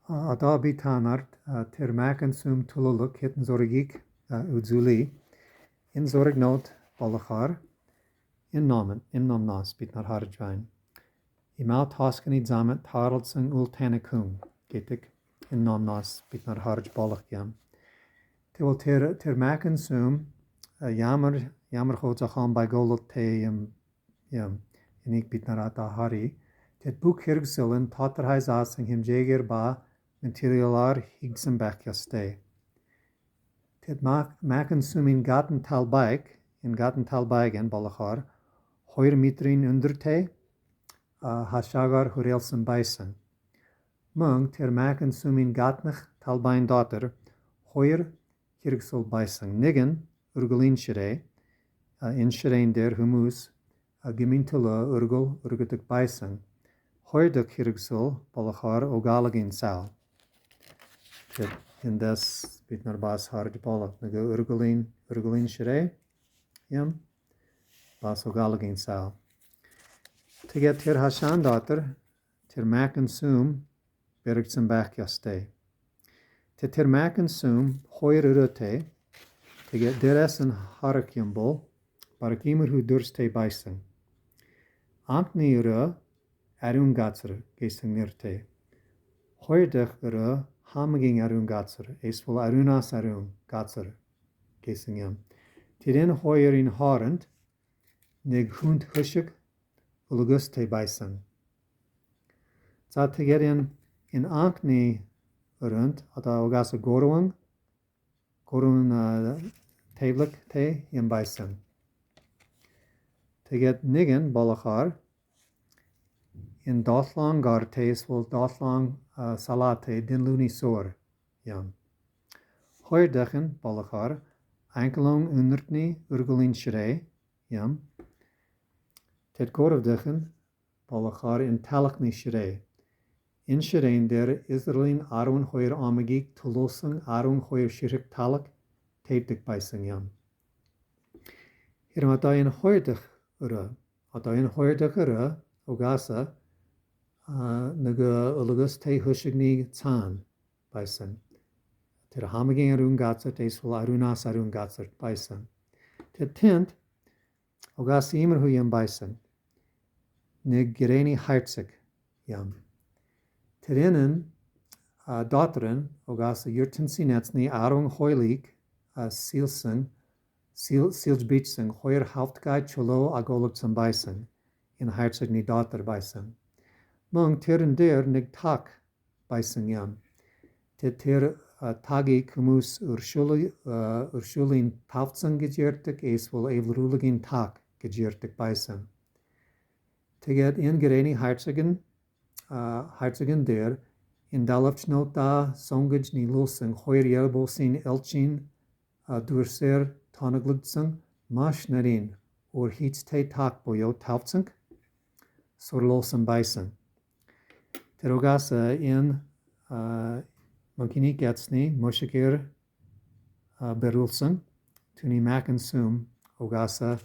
Ada bitanart ter maken sum tululuk hitten zorgik uzuli in zorg noot balachar in nom nas bit naar harjwain. Imaut haskeni zamet tareldsing ultanekung getik in nom nas bit naar harj balachjam. Terwijl ter maken sum jammer goed gaan bij golot te en ik bit naar ata hari. Tet boek hirgsullen taterhais asing him jeger ba materialar higsen bekjaste. Tet maken sum in gaten talbaik en balachar hoir mitrin underte hashagar hurelsen bijsen. Mung ter maken sum in gatnach talbain dater hoir hirgsul bijsen. Nigen urgulin shere in sherein der humus gemintele urgutuk bijsen. Hoiduk hirgsul balachar ogalagin sal. In des bit naar bas harj balach nige urgulin shere yam bas ogalagin sal. To get ter hashan dater ter maken sum bergsen bakjaste. Ter maken sum hoir urute to get deres en harakimbol barakimer hu durste bijsen. Ankni ure arun gatser gesing nirte. Hoiduk ure hamaging arun gatser esvol arunas arun gatser gesing yam. Tirin hoir in harend nig hund hushik uluguste bijsen. Zat te get in ankni urund ata ogasa gorun tevlik te in bijsen. Te get nigen balachar in dotlang gartes vol dotlang salate din luni soor yam. Hoirdechen balachar enkelong undertni urgulin shrei yam. Tet korvdechen balachar in talachni shrei. In sherein der Israelin arun hoir amagik tulosang arun hoir shirik talak tepdik bijsing yam. Hier ata in hoirdech ura. Ata in hoirdech ura ogasa naga ulugus te hushigni tsan bijsing. Ter hamaging arun gatzert esvol arunas arun gatzert bijsing. Ter tint ogasa imer hu yam bijsing. Nig gereni hartzig yam. Terinnen dateren ogasa yurten sinetsni arung hoilik silsbitsing hoir haftgai chulo agoluksen bijsing in hartzig ni dater bijsing. Mung teren der nig tak bijsing yam. Ter tagi kumus urshulin taftsing gejertik esvol evluligin tak gejertik bijsing. Teget in gereni hartzigen der in dalafchnot da songaj ni losing hoir yerbosin elchin durser tanagludsing mash narin or hits te tak boyo taftsing sor losen bijsing. Terogasa in mankini getsni moshikir berulsing tuni maken sum ogasa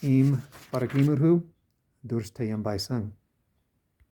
im parakimurhu durste yam bijsing.